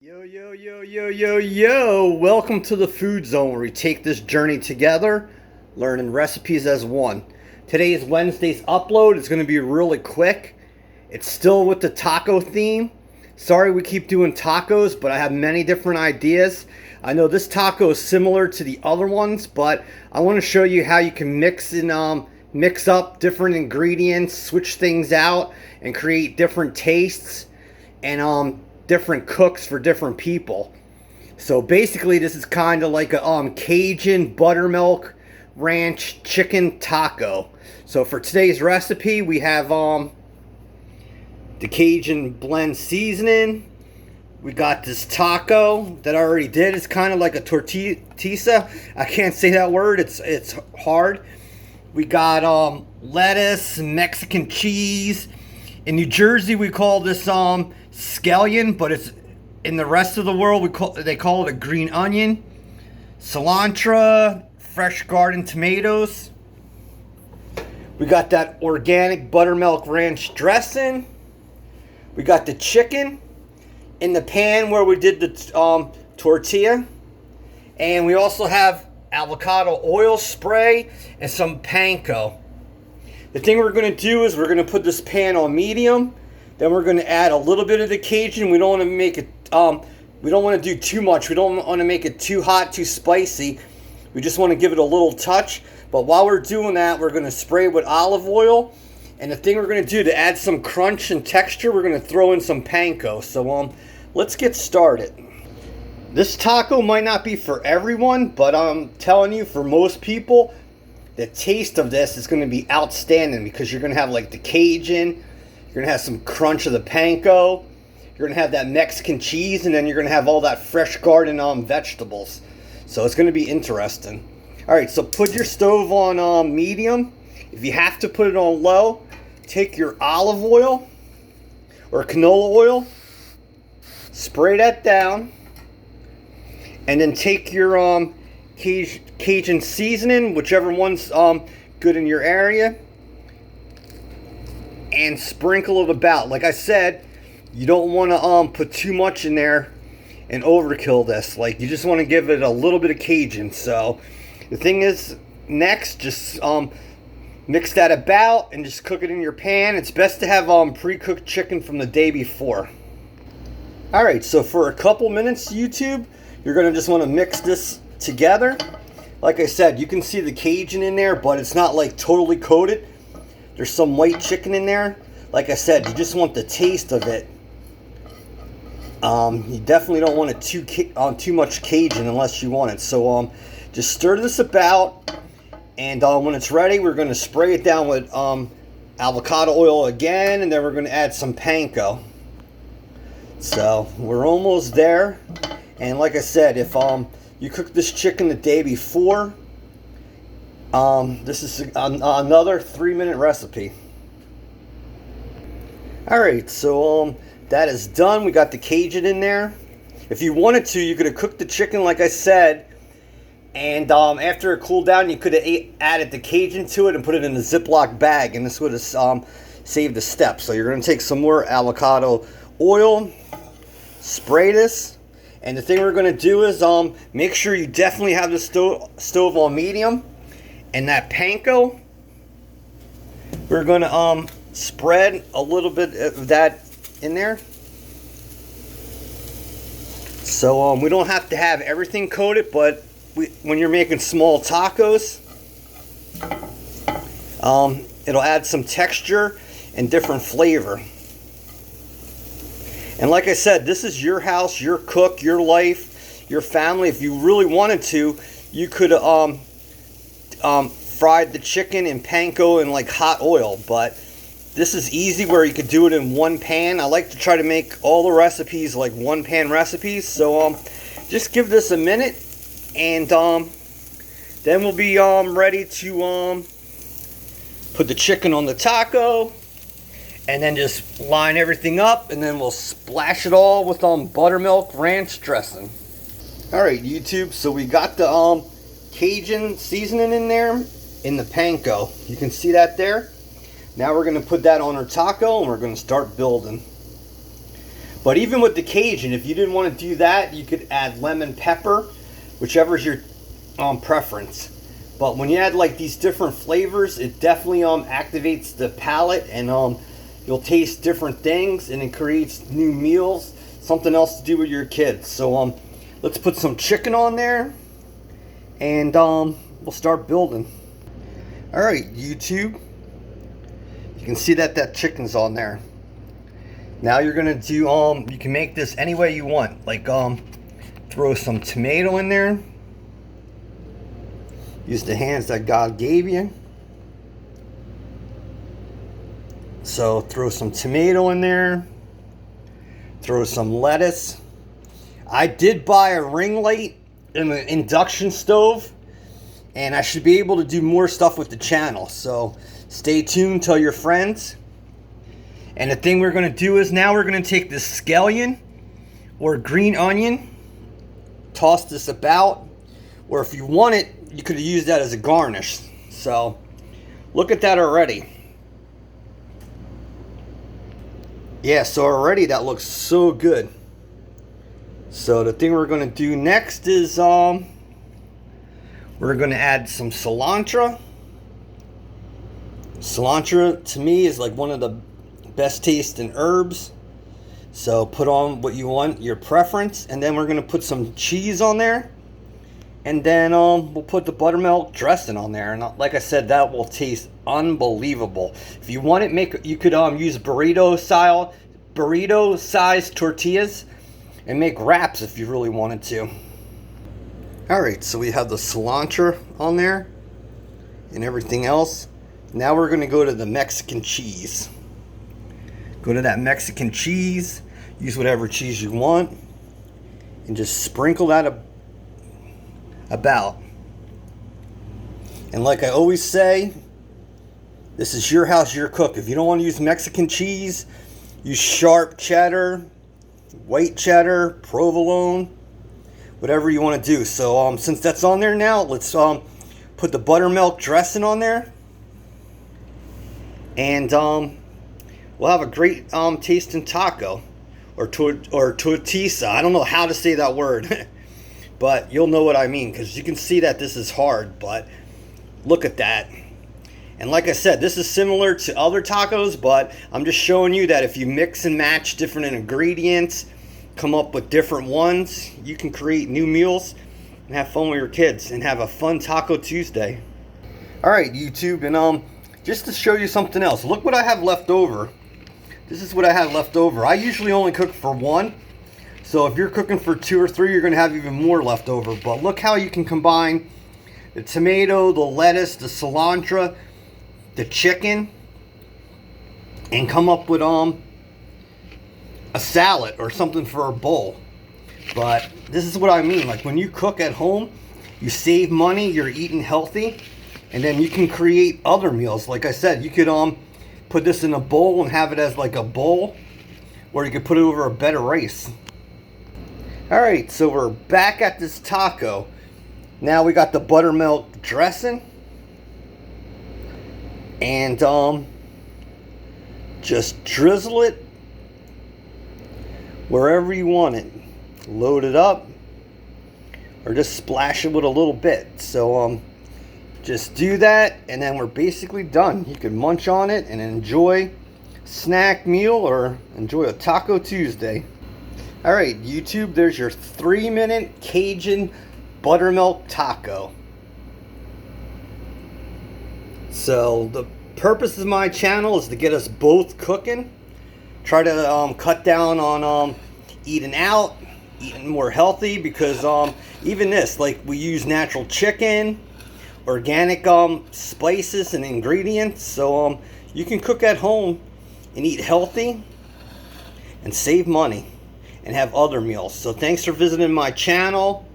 Yo, yo, yo, yo, yo, yo! Welcome to the Food Zone where we take this journey together, learning recipes as one. Today's Wednesday's upload is going to be really quick. It's still with the taco theme. Sorry we keep doing tacos, but I have many different ideas. I know this taco is similar to the other ones, but I want to show you how you can mix up different ingredients, switch things out, and create different tastes and different cooks for different people. So basically this is kind of like a Cajun buttermilk ranch chicken taco. So for today's recipe we have the Cajun blend seasoning. We got this taco that I already did. It's kind of like a tortilla. I can't say that word. It's hard. We got lettuce, Mexican cheese. In New Jersey we call this scallion, but it's in the rest of the world they call it a green onion. Cilantro, fresh garden tomatoes. We got that organic buttermilk ranch dressing. We got the chicken in the pan where we did the tortilla, and we also have avocado oil spray and some panko. The thing we're going to do is we're going to put this pan on medium. Then we're going to add a little bit of the Cajun. We don't want to make it, we don't want to do too much. We don't want to make it too hot, too spicy. We just want to give it a little touch. But while we're doing that, we're going to spray with olive oil. And the thing we're going to do to add some crunch and texture, we're going to throw in some panko. So let's get started. This taco might not be for everyone, but I'm telling you, for most people, the taste of this is going to be outstanding because you're going to have like the Cajun. You're going to have some crunch of the panko. You're going to have that Mexican cheese, and then you're going to have all that fresh garden vegetables. So it's going to be interesting. All right, so put your stove on medium. If you have to put it on low, take your olive oil or canola oil, spray that down, and then take your Cajun seasoning, whichever one's good in your area, and sprinkle it about. Like I said, you don't want to put too much in there and overkill this. Like, you just want to give it a little bit of Cajun. So the thing is, next, just mix that about and just cook it in your pan. It's best to have pre-cooked chicken from the day before. Alright, so for a couple minutes, YouTube, you're going to just want to mix this together. Like I said, you can see the Cajun in there, but it's not like totally coated. There's some white chicken in there. Like I said, you just want the taste of it. You definitely don't want it too much Cajun unless you want it. So just stir this about, and when it's ready, we're going to spray it down with avocado oil again, and then we're going to add some panko. So we're almost there. And like I said, if you cook this chicken the day before, this is another 3-minute recipe. Alright, so that is done. We got the Cajun in there. If you wanted to, you could have cooked the chicken like I said, and after it cooled down, you could have added the Cajun to it and put it in a Ziploc bag, and this would have saved a step. So you're going to take some more avocado oil, spray this. And the thing we're going to do is make sure you definitely have the stove on medium. And that panko, we're going to spread a little bit of that in there. So we don't have to have everything coated, but when you're making small tacos, it'll add some texture and different flavor. And like I said, this is your house, your cook, your life, your family. If you really wanted to, you could fried the chicken in panko in like hot oil. But this is easy where you could do it in one pan. I like to try to make all the recipes like one pan recipes. So just give this a minute, and then we'll be ready to put the chicken on the taco. And then just line everything up, and then we'll splash it all with buttermilk ranch dressing. Alright, YouTube, so we got the Cajun seasoning in there in the panko. You can see that there. Now we're going to put that on our taco, and we're going to start building. But even with the Cajun, if you didn't want to do that, you could add lemon pepper, whichever's your preference. But when you add like these different flavors, it definitely activates the palate, and you'll taste different things, and it creates new meals, something else to do with your kids. So let's put some chicken on there, and we'll start building. All right, YouTube, you can see that chicken's on there. Now you're gonna do you can make this any way you want. Like throw some tomato in there. Use the hands that God gave you. So throw some tomato in there. Throw some lettuce. I did buy a ring light and an induction stove, and I should be able to do more stuff with the channel. So stay tuned, tell your friends. And the thing we're going to do is now we're going to take this scallion or green onion, toss this about, or if you want it, you could use that as a garnish. So look at that already. Yeah, so already that looks so good. So the thing we're going to do next is we're going to add some cilantro. Cilantro to me is like one of the best tasting herbs. So put on what you want, your preference, and then we're going to put some cheese on there. And then we'll put the buttermilk dressing on there, and like I said, that will taste unbelievable. If you want it, you could use burrito size tortillas and make wraps if you really wanted to. All right, so we have the cilantro on there and everything else. Now we're going to go to the Mexican cheese. Go to that Mexican cheese. Use whatever cheese you want, and just sprinkle that about. And like I always say, this is your house, your cook. If you don't want to use Mexican cheese, use sharp cheddar, white cheddar, provolone, whatever you want to do. So since that's on there now, let's put the buttermilk dressing on there, and we'll have a great tasting taco or tortilla. I don't know how to say that word. But you'll know what I mean, because you can see that this is hard, but look at that. And like I said, this is similar to other tacos, but I'm just showing you that if you mix and match different ingredients, come up with different ones, you can create new meals and have fun with your kids and have a fun Taco Tuesday. All right, YouTube, and just to show you something else, look what I have left over. This is what I had left over. I usually only cook for one. So if you're cooking for 2 or 3, you're going to have even more left over. But look how you can combine the tomato, the lettuce, the cilantro, the chicken, and come up with a salad or something for a bowl. But this is what I mean. Like when you cook at home, you save money, you're eating healthy, and then you can create other meals. Like I said, you could put this in a bowl and have it as like a bowl, or you could put it over a bed of rice. All right, so we're back at this taco. Now we got the buttermilk dressing, and just drizzle it wherever you want it. Load it up, or just splash it with a little bit. So just do that, and then we're basically done. You can munch on it and enjoy a snack meal or enjoy a Taco Tuesday. All right, YouTube, there's your 3-minute Cajun buttermilk taco. So the purpose of my channel is to get us both cooking. Try to cut down on eating out, eating more healthy, because even this, like, we use natural chicken, organic spices and ingredients. So you can cook at home and eat healthy and save money and have other meals. So thanks for visiting my channel.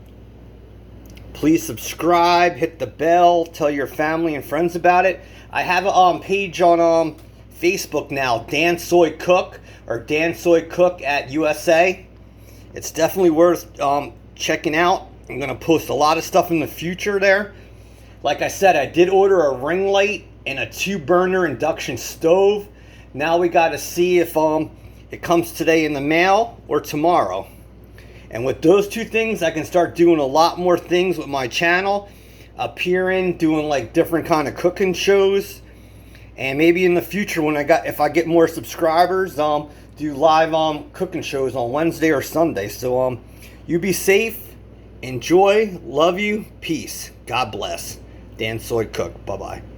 Please subscribe, hit the bell, tell your family and friends about it. I have a page on Facebook now, Dan Soy Cook, or Dan Soy Cook at USA. It's definitely worth checking out. I'm going to post a lot of stuff in the future there. Like I said, I did order a ring light and a 2-burner induction stove. Now we got to see if it comes today in the mail or tomorrow. And with those two things, I can start doing a lot more things with my channel, appearing, doing like different kind of cooking shows, and maybe in the future when if I get more subscribers, do live cooking shows on Wednesday or Sunday. So you be safe, enjoy, love you, peace, God bless. Dan Soy Cook. Bye bye.